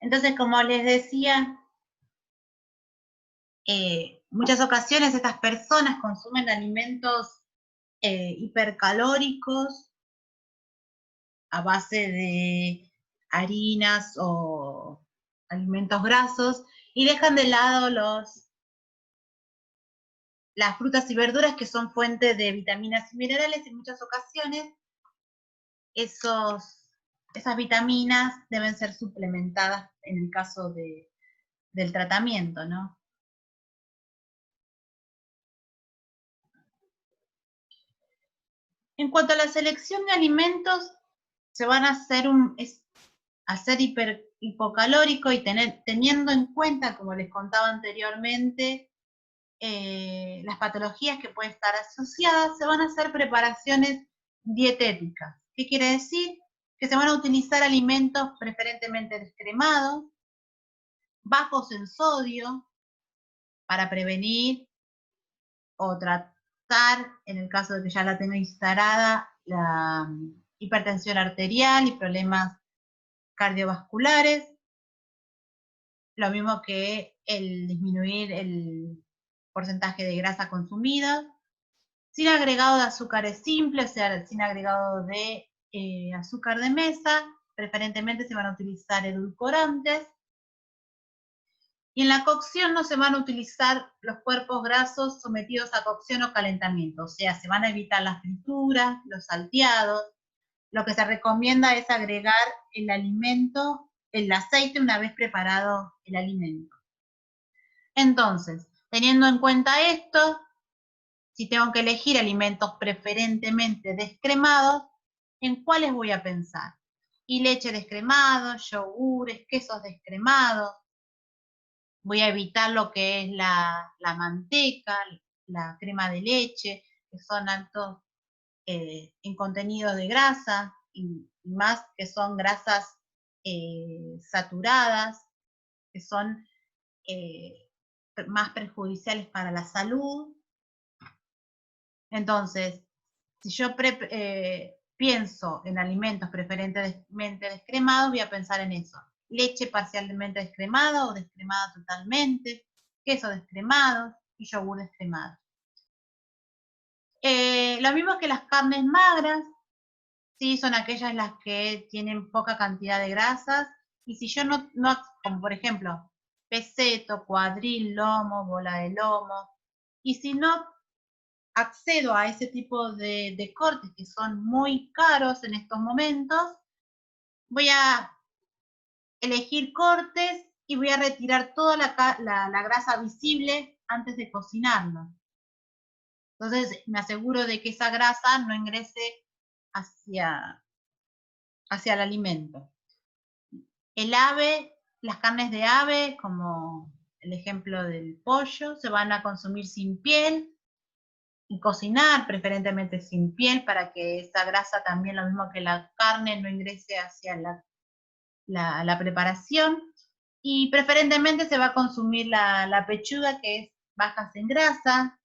Entonces, como les decía, muchas ocasiones estas personas consumen alimentos hipercalóricos a base de harinas o alimentos grasos y dejan de lado las frutas y verduras que son fuente de vitaminas y minerales. En muchas ocasiones esas vitaminas deben ser suplementadas en el caso del tratamiento, ¿no? En cuanto a la selección de alimentos, se van a hacer hipocalórico y teniendo en cuenta, como les contaba anteriormente, las patologías que pueden estar asociadas, se van a hacer preparaciones dietéticas. ¿Qué quiere decir? Que se van a utilizar alimentos preferentemente descremados, bajos en sodio, para prevenir o tratar, en el caso de que ya la tenga instalada, la hipertensión arterial y problemas cardiovasculares, lo mismo que el disminuir el porcentaje de grasa consumida, sin agregado de azúcares simples, o sea, sin agregado de azúcar de mesa, preferentemente se van a utilizar edulcorantes, y en la cocción no se van a utilizar los cuerpos grasos sometidos a cocción o calentamiento, o sea, se van a evitar las frituras, los salteados. Lo que se recomienda es agregar el aceite una vez preparado el alimento. Entonces, teniendo en cuenta esto, si tengo que elegir alimentos preferentemente descremados, ¿en cuáles voy a pensar? Y leche descremado, yogures, quesos descremados. Voy a evitar lo que es la manteca, la crema de leche, que son altos en contenido de grasa, y más que son grasas saturadas, que son más perjudiciales para la salud. Entonces, si yo pienso en alimentos preferentemente descremados, voy a pensar en eso. Leche parcialmente descremada o descremada totalmente, queso descremado y yogur descremado. Lo mismo que las carnes magras, sí, son aquellas las que tienen poca cantidad de grasas, y si yo no como por ejemplo, peseto, cuadril, lomo, bola de lomo, y si no accedo a ese tipo de cortes que son muy caros en estos momentos, voy a elegir cortes y voy a retirar toda la grasa visible antes de cocinarlo. Entonces me aseguro de que esa grasa no ingrese hacia el alimento. El ave, las carnes de ave, como el ejemplo del pollo, se van a consumir sin piel y cocinar, preferentemente sin piel, para que esa grasa también, lo mismo que la carne, no ingrese hacia la preparación. Y preferentemente se va a consumir la pechuga, que es bajas en grasa.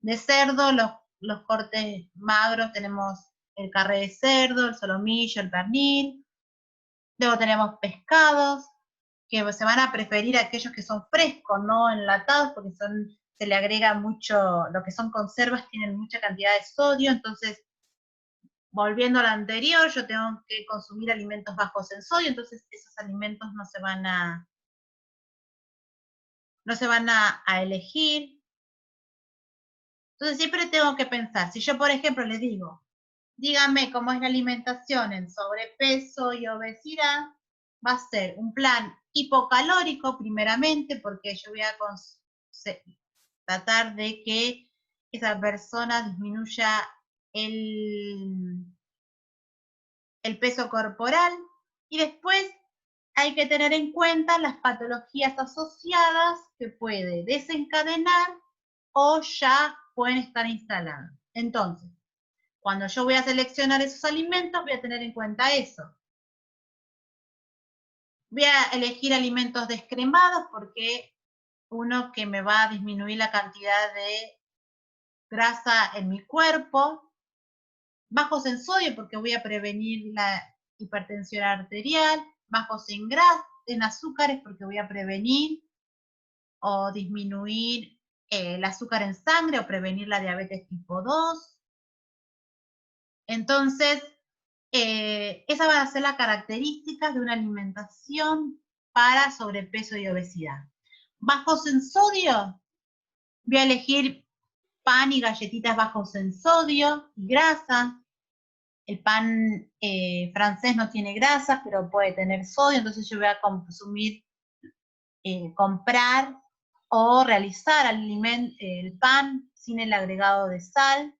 De cerdo, los cortes magros, tenemos el carré de cerdo, el solomillo, el pernil. Luego tenemos pescados, que se van a preferir aquellos que son frescos, no enlatados, porque se le agrega mucho, lo que son conservas tienen mucha cantidad de sodio. Entonces, volviendo a lo anterior, yo tengo que consumir alimentos bajos en sodio, entonces esos alimentos no se van a elegir. Entonces siempre tengo que pensar, si yo por ejemplo les digo, dígame cómo es la alimentación en sobrepeso y obesidad, va a ser un plan hipocalórico primeramente, porque yo voy a tratar de que esa persona disminuya el peso corporal, y después hay que tener en cuenta las patologías asociadas que puede desencadenar o ya pueden estar instaladas. Entonces, cuando yo voy a seleccionar esos alimentos, voy a tener en cuenta eso. Voy a elegir alimentos descremados porque uno, que me va a disminuir la cantidad de grasa en mi cuerpo. Bajos en sodio porque voy a prevenir la hipertensión arterial. Bajos en en azúcares porque voy a prevenir o disminuir el azúcar en sangre o prevenir la diabetes tipo 2. Entonces, esas van a ser las características de una alimentación para sobrepeso y obesidad. Bajos en sodio, voy a elegir pan y galletitas bajos en sodio y grasa. El pan francés no tiene grasas, pero puede tener sodio, entonces yo voy a consumir, comprar o realizar el pan sin el agregado de sal.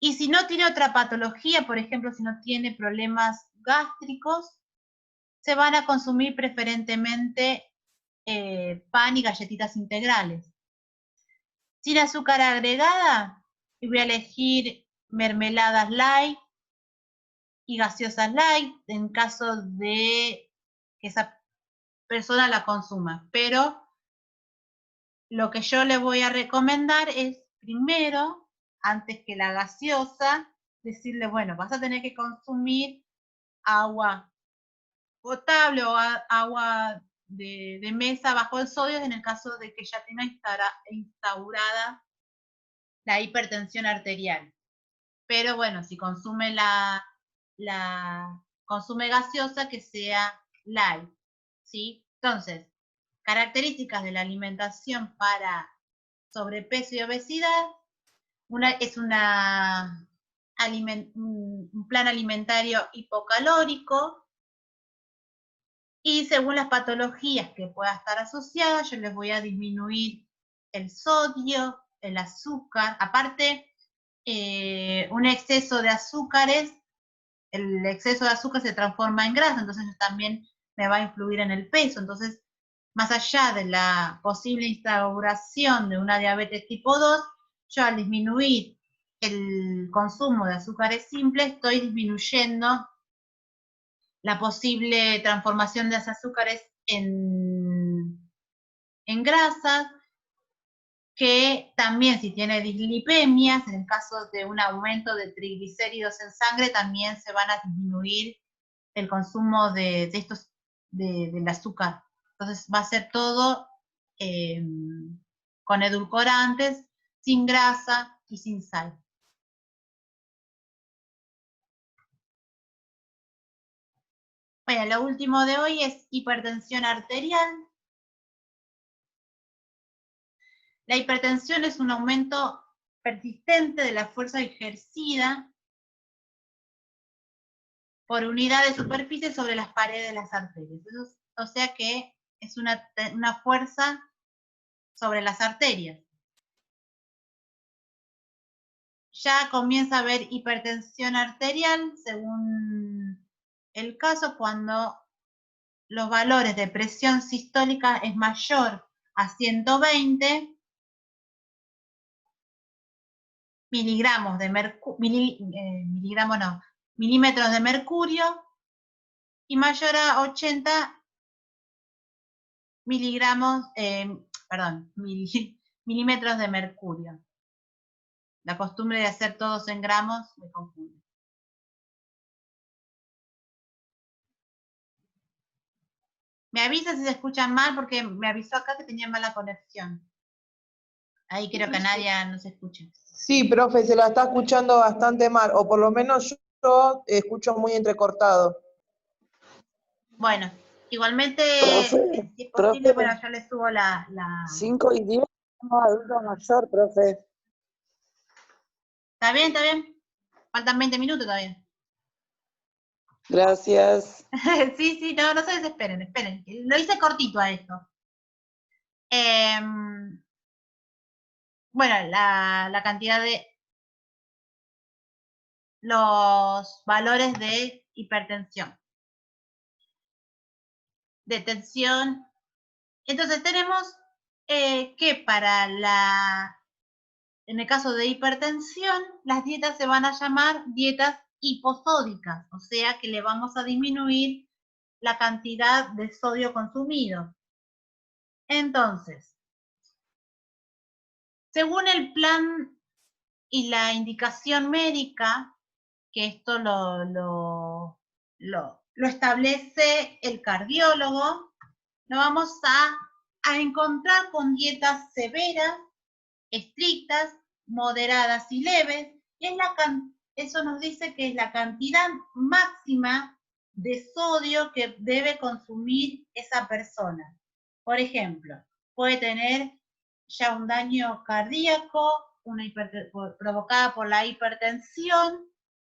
Y si no tiene otra patología, por ejemplo, si no tiene problemas gástricos, se van a consumir preferentemente pan y galletitas integrales. Sin azúcar agregada, voy a elegir mermeladas light y gaseosas light en caso de que esa persona la consuma. Pero lo que yo le voy a recomendar es primero, antes que la gaseosa, decirle, bueno, vas a tener que consumir agua potable o agua de mesa bajo el sodio en el caso de que ya tenga instaurada la hipertensión arterial. Pero bueno, si consume consume gaseosa, que sea light, ¿sí? Entonces, características de la alimentación para sobrepeso y obesidad. Es un plan alimentario hipocalórico, y según las patologías que pueda estar asociada, yo les voy a disminuir el sodio, el azúcar. Aparte, un exceso de azúcares, el exceso de azúcar se transforma en grasa, entonces también me va a influir en el peso. Entonces, más allá de la posible instauración de una diabetes tipo 2, yo al disminuir el consumo de azúcares simples, estoy disminuyendo la posible transformación de esos azúcares en grasas, que también si tiene dislipemias, en el caso de un aumento de triglicéridos en sangre, también se van a disminuir el consumo de estos, del azúcar. Entonces va a ser todo con edulcorantes, sin grasa y sin sal. Bueno, lo último de hoy es hipertensión arterial. La hipertensión es un aumento persistente de la fuerza ejercida por unidad de superficie sobre las paredes de las arterias. O sea que es una fuerza sobre las arterias. Ya comienza a haber hipertensión arterial según el caso cuando los valores de presión sistólica es mayor a 120 milímetros de mercurio y mayor a 80 milímetros de mercurio. La costumbre de hacer todos en gramos me confunde. Me avisa si se escuchan mal porque me avisó acá que tenía mala conexión. Ahí creo que nadie nos escucha. Sí, profe, se la está escuchando bastante mal, o por lo menos yo escucho muy entrecortado. Bueno, igualmente, profe, si es posible, profe, bueno, yo le subo la... 5 y 10, no, adulto mayor, profe. ¿Está bien? ¿Está bien? Faltan 20 minutos todavía. Gracias. Sí, no se desesperen, esperen. Lo hice cortito a esto. Bueno, la cantidad de los valores de hipertensión, de tensión. Entonces tenemos que en el caso de hipertensión, las dietas se van a llamar dietas hiposódicas, o sea que le vamos a disminuir la cantidad de sodio consumido. Entonces, según el plan y la indicación médica, que esto lo lo establece el cardiólogo, lo vamos a encontrar con dietas severas, estrictas, moderadas y leves, y eso nos dice que es la cantidad máxima de sodio que debe consumir esa persona. Por ejemplo, puede tener ya un daño cardíaco, provocada por la hipertensión,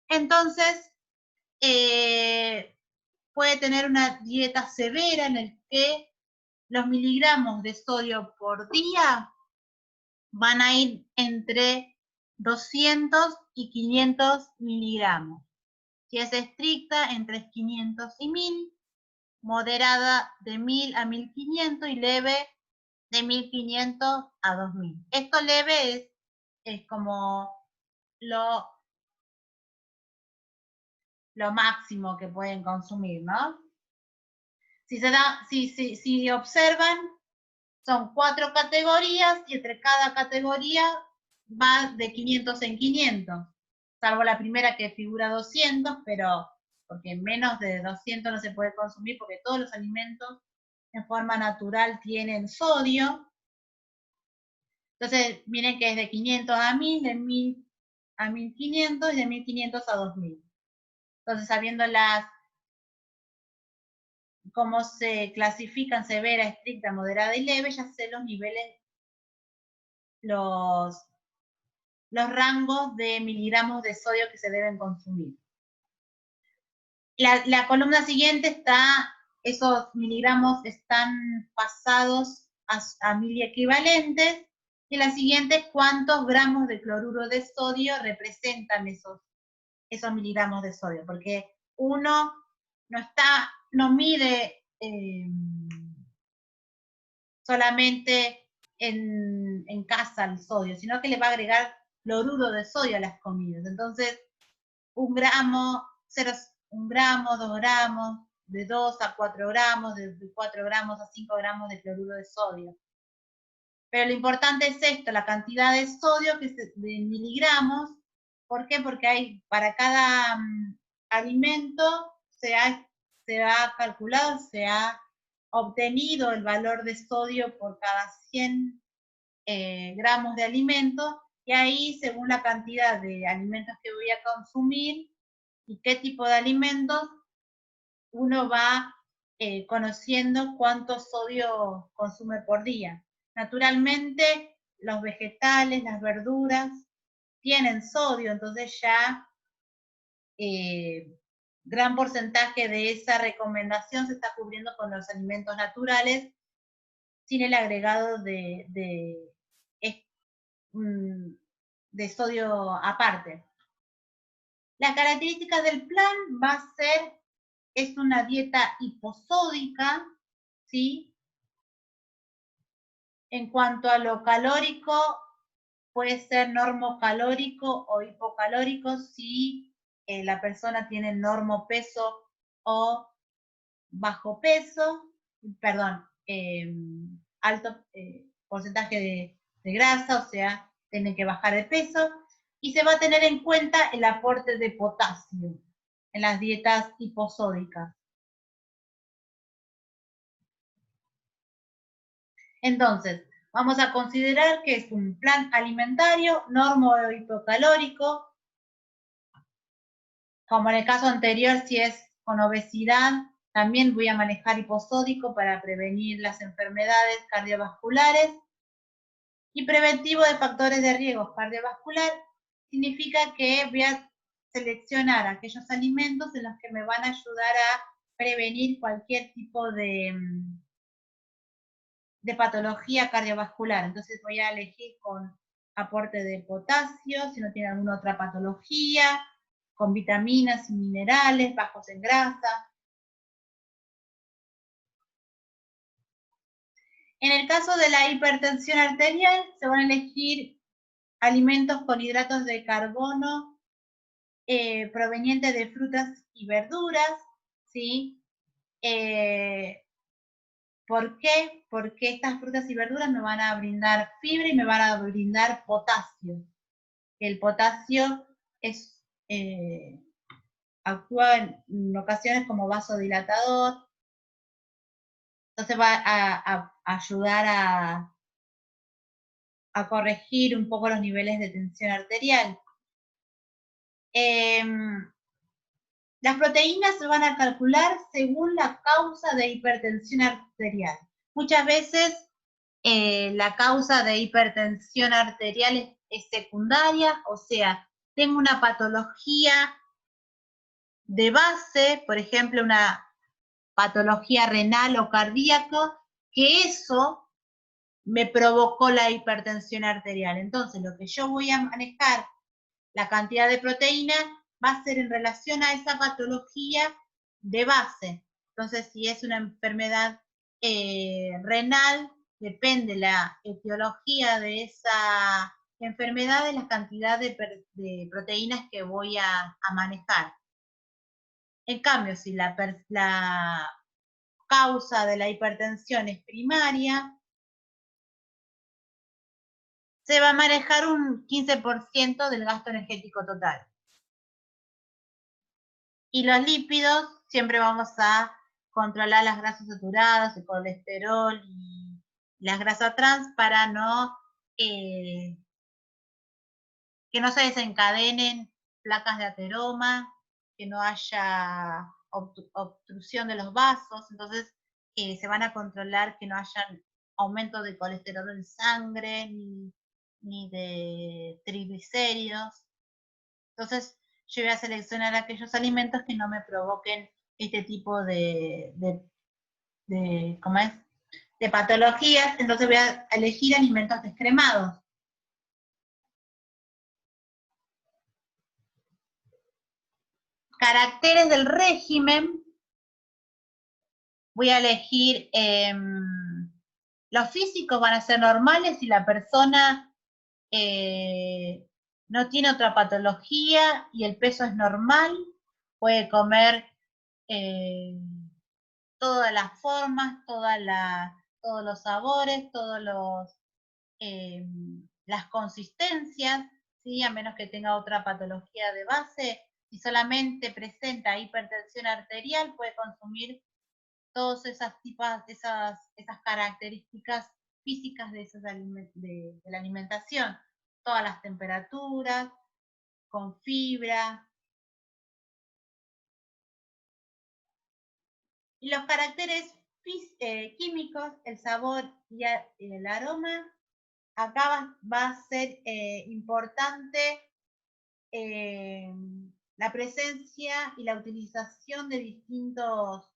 entonces puede tener una dieta severa en el que los miligramos de sodio por día van a ir entre 200 y 500 miligramos. Si es estricta, entre 500 y 1000, moderada de 1000 a 1500 y leve de 1500 a 2000. Esto leve es como lo máximo que pueden consumir, ¿no? Si observan, son 4 categorías y entre cada categoría va de 500 en 500, salvo la primera que figura 200, pero porque menos de 200 no se puede consumir porque todos los alimentos en forma natural tienen sodio. Entonces, miren que es de 500 a 1000, de 1000 a 1500 y de 1500 a 2000. Entonces, sabiendo cómo se clasifican severa, estricta, moderada y leve, ya sé los niveles, los rangos de miligramos de sodio que se deben consumir. La columna siguiente está, esos miligramos están pasados a miliequivalentes, y la siguiente, cuántos gramos de cloruro de sodio representan esos miligramos de sodio, porque uno no mide solamente en casa el sodio, sino que le va a agregar cloruro de sodio a las comidas. Entonces, 1 gramo, 1 gramo, 2 gramos, de 2 a 4 gramos, de 4 gramos a 5 gramos de cloruro de sodio. Pero lo importante es esto, la cantidad de sodio de miligramos. ¿Por qué? Porque hay, para cada alimento se ha calculado, se ha obtenido el valor de sodio por cada 100 gramos de alimento, y ahí, según la cantidad de alimentos que voy a consumir y qué tipo de alimentos, uno va conociendo cuánto sodio consume por día. Naturalmente, los vegetales, las verduras, tienen sodio, entonces ya gran porcentaje de esa recomendación se está cubriendo con los alimentos naturales, sin el agregado de sodio aparte. La característica del plan va a ser, es una dieta hiposódica, ¿sí? En cuanto a lo calórico, puede ser normocalórico o hipocalórico si la persona tiene normopeso o bajo peso, alto porcentaje de grasa, o sea, tienen que bajar de peso, y se va a tener en cuenta el aporte de potasio en las dietas hiposódicas. Entonces, vamos a considerar que es un plan alimentario normo-hipocalórico. Como en el caso anterior, si es con obesidad, también voy a manejar hiposódico para prevenir las enfermedades cardiovasculares. Y preventivo de factores de riesgo cardiovascular significa que voy a seleccionar aquellos alimentos en los que me van a ayudar a prevenir cualquier tipo de patología cardiovascular. Entonces voy a elegir con aporte de potasio, si no tiene alguna otra patología, con vitaminas y minerales, bajos en grasa. En el caso de la hipertensión arterial, se van a elegir alimentos con hidratos de carbono provenientes de frutas y verduras, ¿sí? ¿Por qué? Porque estas frutas y verduras me van a brindar fibra y me van a brindar potasio. El potasio es actúa en ocasiones como vasodilatador, entonces va a ayudar a corregir un poco los niveles de tensión arterial. Las proteínas se van a calcular según la causa de hipertensión arterial. Muchas veces la causa de hipertensión arterial es secundaria, o sea, tengo una patología de base, por ejemplo, una patología renal o cardíaca, que eso me provocó la hipertensión arterial. Entonces, lo que yo voy a manejar, la cantidad de proteína, va a ser en relación a esa patología de base. Entonces, si es una enfermedad renal, depende la etiología de esa enfermedad, de la cantidad de proteínas que voy a manejar. En cambio, si la causa de la hipertensión es primaria, se va a manejar un 15% del gasto energético total. Y los lípidos, siempre vamos a controlar las grasas saturadas, el colesterol y las grasas trans para que no se desencadenen placas de ateroma, que no haya obstrucción de los vasos. Entonces se van a controlar que no haya aumento de colesterol en sangre, ni de triglicéridos. Entonces yo voy a seleccionar aquellos alimentos que no me provoquen este tipo ¿cómo es?, de patologías. Entonces voy a elegir alimentos descremados. Caracteres del régimen, voy a elegir, los físicos van a ser normales si la persona no tiene otra patología y el peso es normal, puede comer todas las formas, todos los sabores, las consistencias, ¿sí? A menos que tenga otra patología de base. Si solamente presenta hipertensión arterial, puede consumir todas esas características físicas de la alimentación. Todas las temperaturas, con fibra. Y los caracteres químicos, el sabor y el aroma, acá va a ser importante la presencia y la utilización de distintos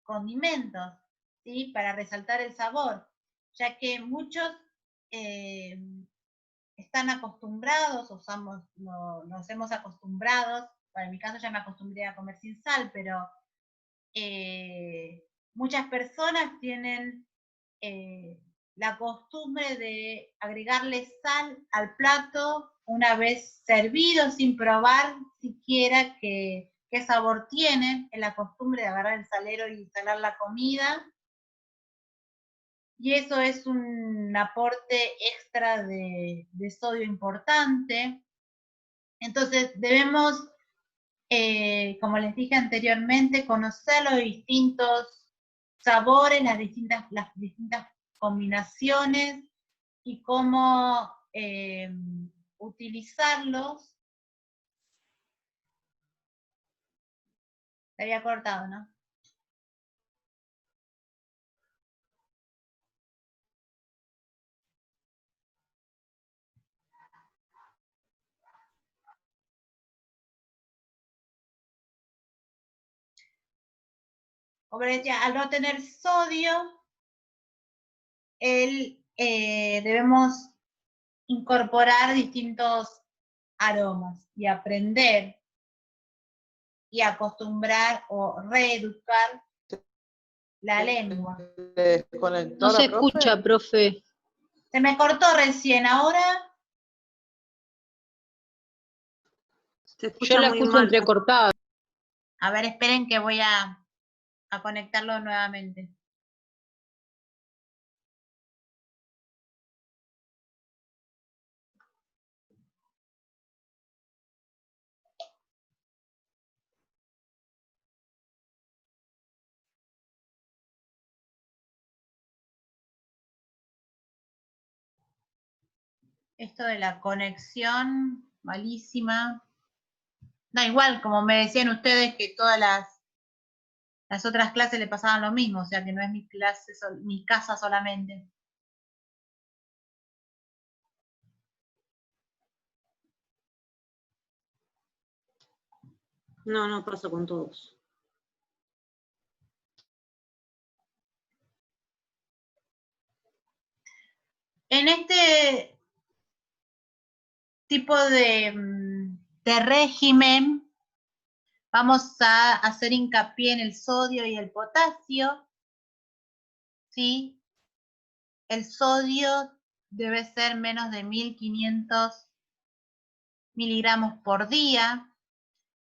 condimentos, ¿sí?, para resaltar el sabor, ya que muchos están acostumbrados, nos hemos acostumbrado, bueno, en mi caso ya me acostumbré a comer sin sal, pero muchas personas tienen la costumbre de agregarle sal al plato una vez servido, sin probar siquiera qué sabor tiene. Es la costumbre de agarrar el salero y salar la comida. Y eso es un aporte extra de sodio importante. Entonces debemos, como les dije anteriormente, conocer los distintos sabores, las distintas combinaciones y cómo utilizarlos. Se había cortado, ¿no? Como decía, al no tener sodio, debemos incorporar distintos aromas y aprender y acostumbrar o reeducar la lengua. No se escucha, profe. Se me cortó recién, ahora. Yo la escucho entrecortada. A ver, esperen que voy a conectarlo nuevamente. Esto de la conexión, malísima. Da igual, como me decían ustedes que todas las otras clases le pasaban lo mismo, o sea que no es mi clase, mi casa solamente. No, no pasa con todos. En este tipo de régimen vamos a hacer hincapié en el sodio y el potasio, ¿sí? El sodio debe ser menos de 1500 miligramos por día.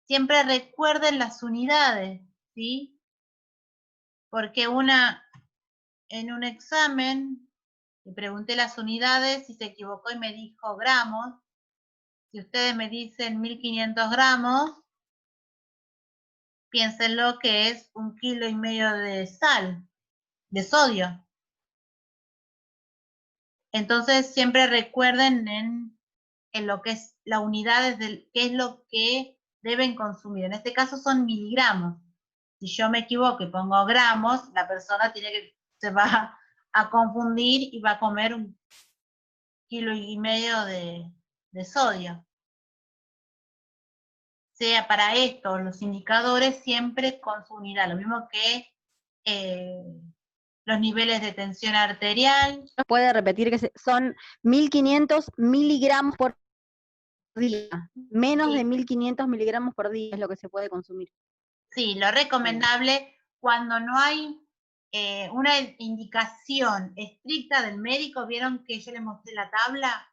Siempre recuerden las unidades, ¿sí? Porque en un examen le pregunté las unidades y se equivocó y me dijo gramos. Si ustedes me dicen 1500 gramos, piénsenlo que es 1,5 kilos de sal, de sodio. Entonces siempre recuerden en lo que es la unidad, qué es lo que deben consumir. En este caso son miligramos. Si yo me equivoco y pongo gramos, la persona se va a confundir y va a comer 1,5 kilos de sodio. Sea para esto, los indicadores siempre con su unidad, lo mismo que los niveles de tensión arterial. Puede repetir que son 1500 miligramos por día. Menos de 1500 miligramos por día es lo que se puede consumir. Sí, lo recomendable cuando no hay una indicación estricta del médico, vieron que yo les mostré la tabla,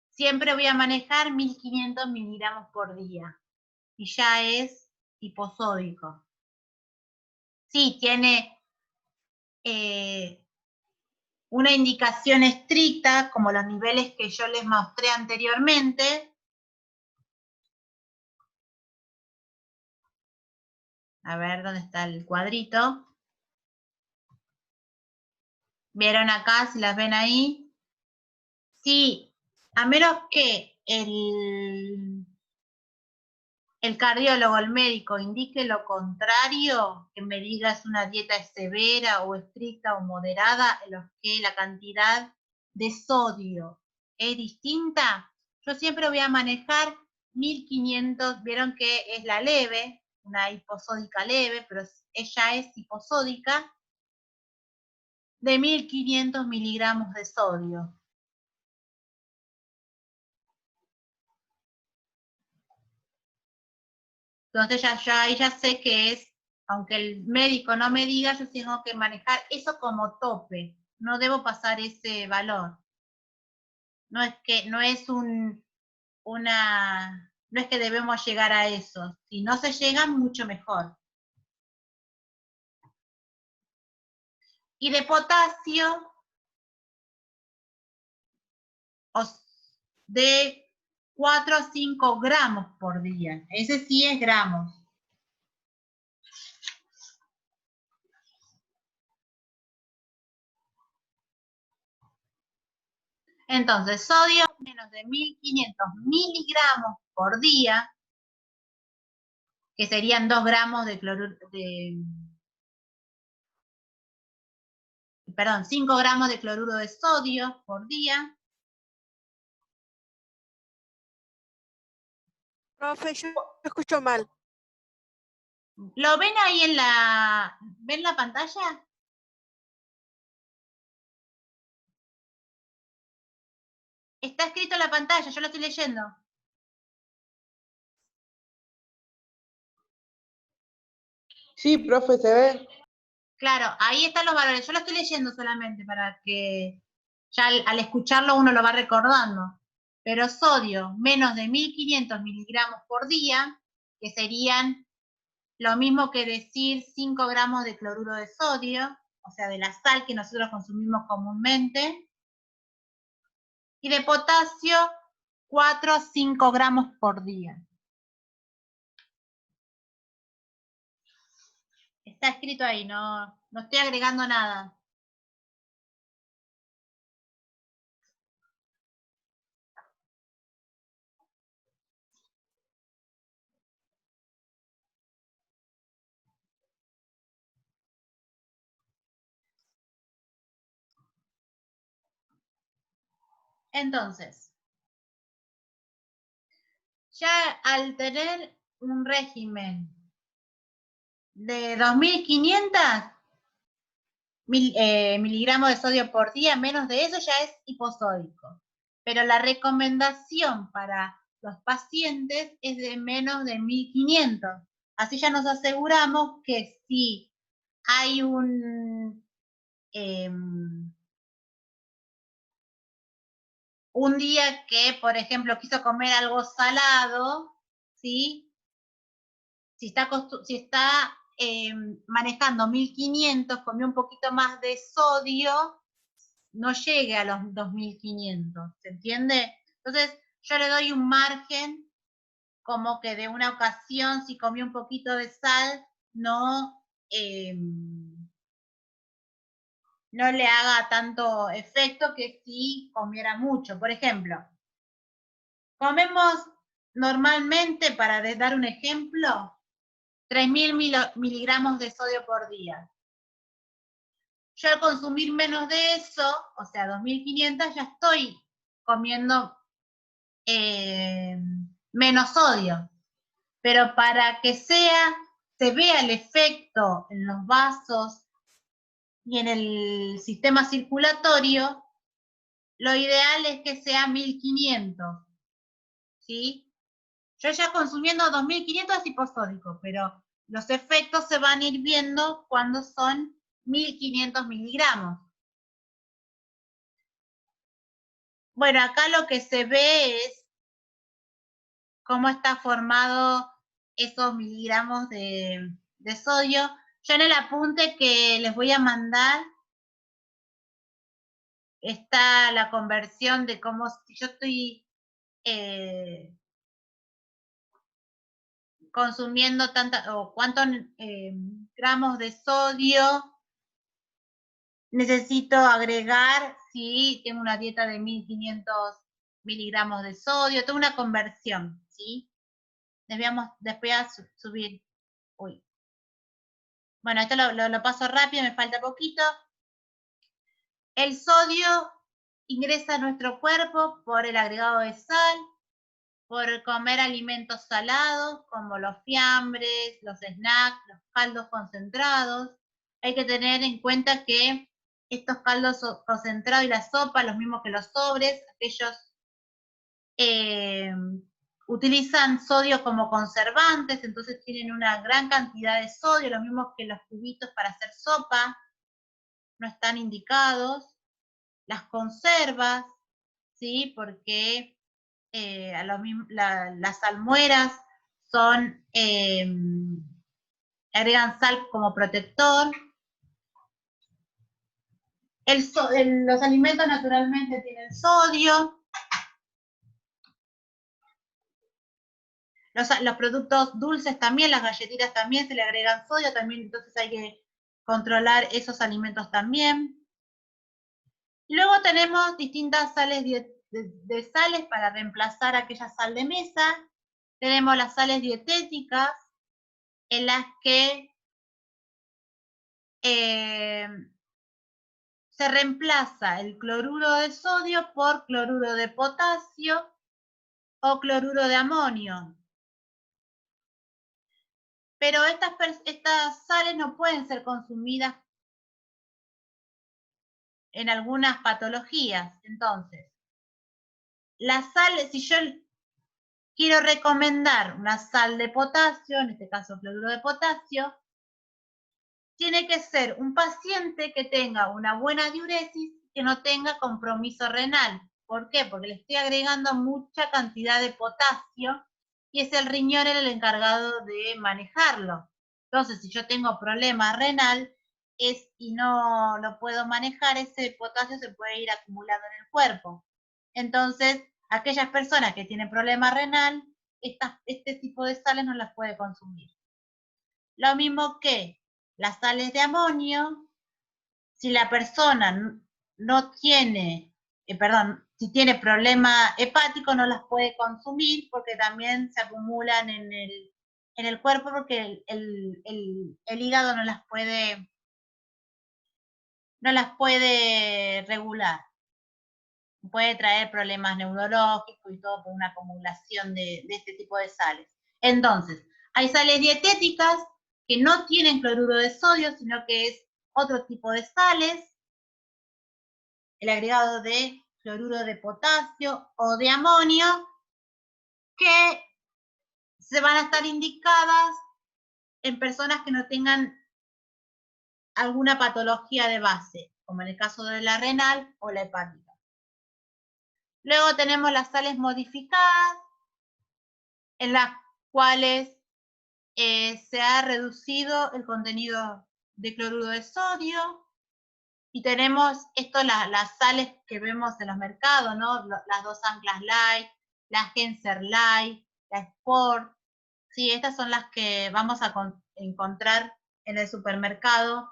siempre voy a manejar 1500 miligramos por día y ya es hiposódico. Sí, tiene una indicación estricta, como los niveles que yo les mostré anteriormente. A ver, ¿dónde está el cuadrito? ¿Vieron acá? Si las ven ahí. Sí, a menos que el cardiólogo, el médico, indique lo contrario, que me diga es una dieta severa o estricta o moderada, en los que la cantidad de sodio es distinta, yo siempre voy a manejar 1500, vieron que es la leve, una hiposódica leve, pero ella es hiposódica, de 1500 miligramos de sodio. Entonces ahí ya sé que es, aunque el médico no me diga, yo tengo que manejar eso como tope. No debo pasar ese valor. No es que, no es no es que debemos llegar a eso. Si no se llega, mucho mejor. Y de potasio, de 4 a 5 gramos por día. Ese sí es gramos. Entonces, sodio menos de 1500 miligramos por día, que serían 2 gramos de cloruro, perdón, 5 gramos de cloruro de sodio por día. Profe, yo escucho mal. ¿Lo ven ahí ven la pantalla? Está escrito en la pantalla, yo lo estoy leyendo. Sí, profe, se ve. Claro, ahí están los valores, yo lo estoy leyendo solamente para que ya al escucharlo uno lo va recordando. Pero sodio, menos de 1500 miligramos por día, que serían lo mismo que decir 5 gramos de cloruro de sodio, o sea, de la sal que nosotros consumimos comúnmente. Y de potasio, 4 a 5 gramos por día. Está escrito ahí, no estoy agregando nada. Entonces, ya al tener un régimen de 2500 miligramos de sodio por día, menos de eso ya es hiposódico. Pero la recomendación para los pacientes es de menos de 1500. Así ya nos aseguramos que si hay un día que, por ejemplo, quiso comer algo salado, ¿sí? Si está manejando 1500, comió un poquito más de sodio, no llegue a los 2500, ¿se entiende? Entonces, yo le doy un margen como que de una ocasión, si comió un poquito de sal, no le haga tanto efecto que si comiera mucho. Por ejemplo, comemos normalmente, para dar un ejemplo, 3000 miligramos de sodio por día. Yo al consumir menos de eso, o sea, 2500, ya estoy comiendo menos sodio. Pero para que se vea el efecto en los vasos y en el sistema circulatorio, lo ideal es que sea 1500, ¿sí? Yo ya consumiendo 2500 es hiposódico, pero los efectos se van a ir viendo cuando son 1500 miligramos. Bueno, acá lo que se ve es cómo está formado esos miligramos de sodio. Yo en el apunte que les voy a mandar está la conversión de cómo, si yo estoy consumiendo o cuántos gramos de sodio necesito agregar si tengo una dieta de 1500 miligramos de sodio. Tengo una conversión, ¿sí? Les voy a subir. Uy. Bueno, esto lo paso rápido, me falta poquito. El sodio ingresa a nuestro cuerpo por el agregado de sal, por comer alimentos salados como los fiambres, los snacks, los caldos concentrados. Hay que tener en cuenta que estos caldos concentrados y la sopa, los mismos que los sobres, aquellos utilizan sodio como conservantes, entonces tienen una gran cantidad de sodio, lo mismo que los cubitos para hacer sopa, no están indicados. Las conservas, ¿sí? Porque las salmueras agregan sal como protector. Los alimentos naturalmente tienen sodio. Los productos dulces también, las galletitas también se le agregan sodio, también, entonces hay que controlar esos alimentos también. Luego tenemos distintas sales de sales para reemplazar aquella sal de mesa. Tenemos las sales dietéticas, en las que se reemplaza el cloruro de sodio por cloruro de potasio o cloruro de amonio. Pero estas sales no pueden ser consumidas en algunas patologías. Entonces, las sales, si yo quiero recomendar una sal de potasio, en este caso cloruro de potasio, tiene que ser un paciente que tenga una buena diuresis, que no tenga compromiso renal. ¿Por qué? Porque le estoy agregando mucha cantidad de potasio y es el riñón el encargado de manejarlo. Entonces, si yo tengo problema renal y no lo puedo manejar, ese potasio se puede ir acumulando en el cuerpo. Entonces, aquellas personas que tienen problema renal, este tipo de sales no las puede consumir. Lo mismo que las sales de amonio, si la persona no tiene, si tiene problema hepático, no las puede consumir porque también se acumulan en el cuerpo porque el hígado no las puede regular. puede traer problemas neurológicos y todo por una acumulación de este tipo de sales. Entonces, hay sales dietéticas que no tienen cloruro de sodio, sino que es otro tipo de sales, el agregado de cloruro de potasio o de amonio, que se van a estar indicadas en personas que no tengan alguna patología de base, como en el caso de la renal o la hepática. Luego tenemos las sales modificadas, en las cuales se ha reducido el contenido de cloruro de sodio, y tenemos esto, las sales que vemos en los mercados, ¿no? Las 2 anclas light, la Genser light, la Sport, sí, estas son las que vamos a encontrar en el supermercado.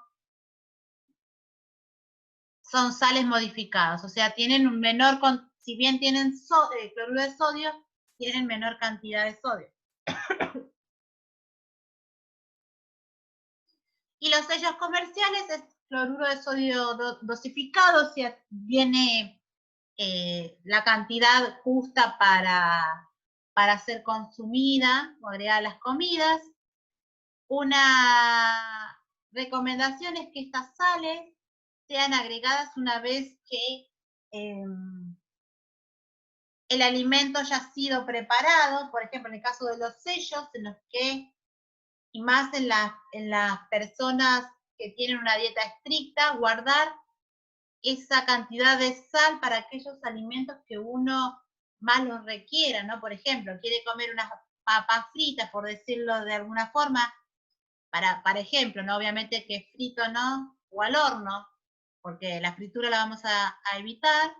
Son sales modificadas, o sea, tienen un menor, si bien tienen cloruro de sodio, tienen menor cantidad de sodio. Y los sellos comerciales es cloruro de sodio dosificado, o sea, viene la cantidad justa para ser consumida o agregada a las comidas. Una recomendación es que estas sales sean agregadas una vez que el alimento ya ha sido preparado, por ejemplo, en el caso de los sellos, en los que, y más en las personas que tienen una dieta estricta, guardar esa cantidad de sal para aquellos alimentos que uno más los requiera, ¿no? Por ejemplo, quiere comer unas papas fritas, por decirlo de alguna forma, para ejemplo, ¿no? Obviamente que frito no, o al horno, porque la fritura la vamos a evitar.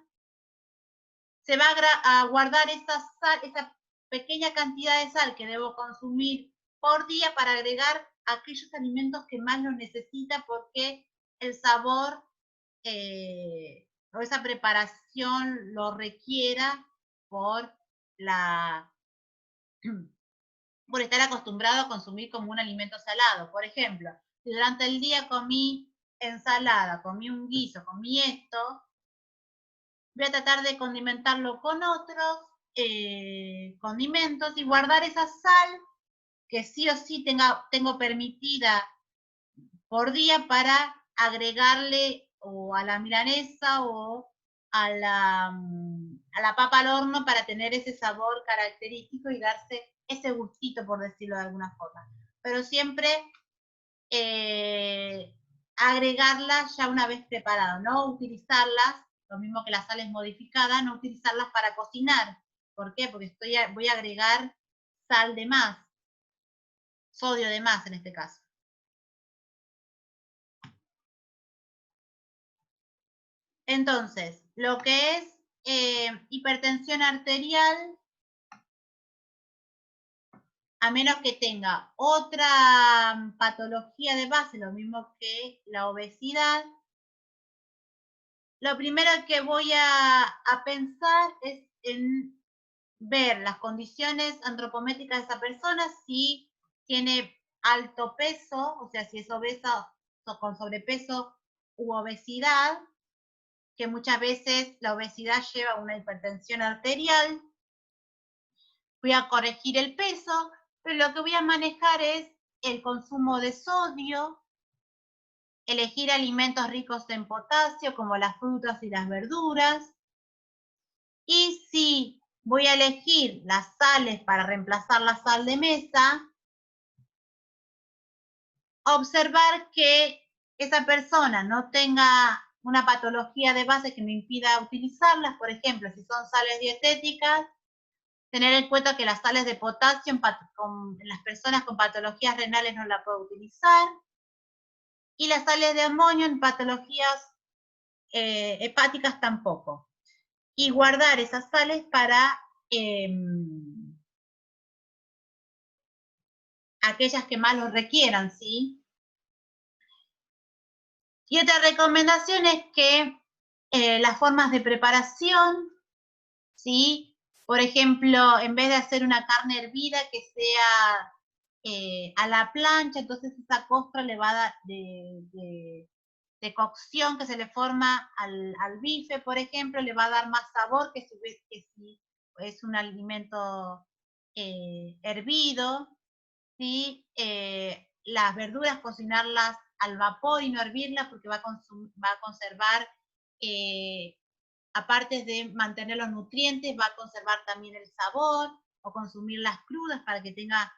Se va a guardar esa pequeña cantidad de sal que debo consumir por día para agregar aquellos alimentos que más los necesita, porque el sabor o esa preparación lo requiera por estar acostumbrado a consumir como un alimento salado. Por ejemplo, si durante el día comí ensalada, comí un guiso, comí esto, voy a tratar de condimentarlo con otros condimentos y guardar esa sal que sí o sí tengo permitida por día para agregarle o a la milanesa o a la papa al horno para tener ese sabor característico y darse ese gustito, por decirlo de alguna forma. Pero siempre agregarlas ya una vez preparado, no utilizarlas, lo mismo que las sales modificadas, no utilizarlas para cocinar. ¿Por qué? Porque voy a agregar sal de más, sodio de más en este caso. Entonces, lo que es hipertensión arterial, a menos que tenga otra patología de base, lo mismo que la obesidad, lo primero que voy a pensar es en ver las condiciones antropométricas de esa persona, si tiene alto peso, o sea, si es obesa o con sobrepeso u obesidad, que muchas veces la obesidad lleva a una hipertensión arterial. Voy a corregir el peso, pero lo que voy a manejar es el consumo de sodio, elegir alimentos ricos en potasio, como las frutas y las verduras, y si voy a elegir las sales para reemplazar la sal de mesa, observar que esa persona no tenga una patología de base que me impida utilizarlas. Por ejemplo, si son sales dietéticas, tener en cuenta que las sales de potasio en las personas con patologías renales no la puedo utilizar, y las sales de amonio en patologías hepáticas tampoco. Y guardar esas sales para aquellas que más lo requieran, ¿sí? Y otra recomendación es que las formas de preparación, ¿sí? Por ejemplo, en vez de hacer una carne hervida, que sea a la plancha, entonces esa costra le va a dar, de cocción que se le forma al bife, por ejemplo, le va a dar más sabor que si es un alimento hervido, ¿sí? Las verduras cocinarlas al vapor y no hervirlas porque va a conservar, aparte de mantener los nutrientes, va a conservar también el sabor, o consumirlas crudas para que tenga,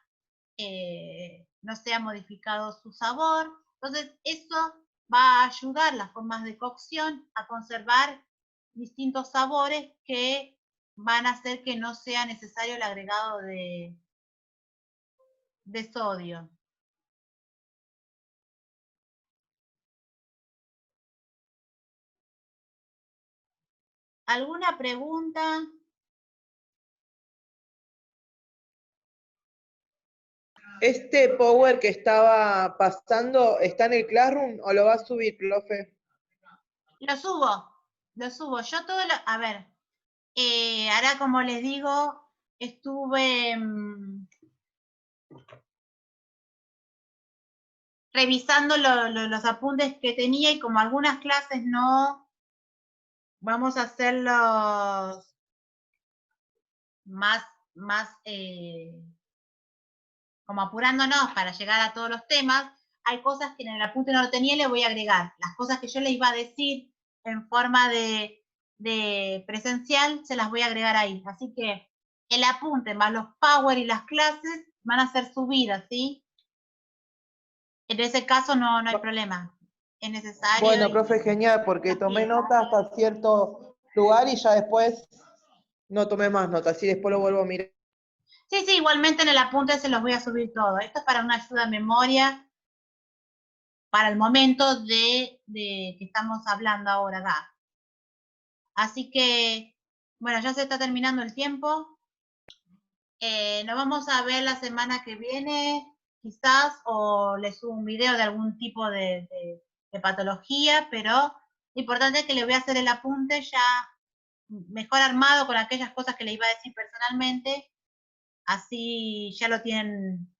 no sea modificado su sabor. Entonces, eso va a ayudar las formas de cocción a conservar distintos sabores que van a hacer que no sea necesario el agregado de sodio. ¿Alguna pregunta? ¿Este Power que estaba pasando está en el Classroom o lo va a subir, profe? Lo subo. Yo todo lo, a ver, ahora como les digo, estuve revisando los apuntes que tenía y como algunas clases no, vamos a hacerlos más como apurándonos para llegar a todos los temas. Hay cosas que en el apunte no lo tenía y le voy a agregar. Las cosas que yo le iba a decir en forma de presencial, se las voy a agregar ahí. Así que el apunte más los power y las clases van a ser subidas, ¿sí? En ese caso no hay problema. Es necesario. Bueno, profe, genial, porque tomé nota hasta cierto lugar y ya después no tomé más notas, así después lo vuelvo a mirar. Sí, igualmente en el apunte se los voy a subir todo. Esto es para una ayuda a memoria, para el momento de que estamos hablando ahora acá. Así que, bueno, ya se está terminando el tiempo. Nos vamos a ver la semana que viene, quizás, o les subo un video de algún tipo de patología, pero lo importante es que le voy a hacer el apunte ya mejor armado con aquellas cosas que le iba a decir personalmente, así ya lo tienen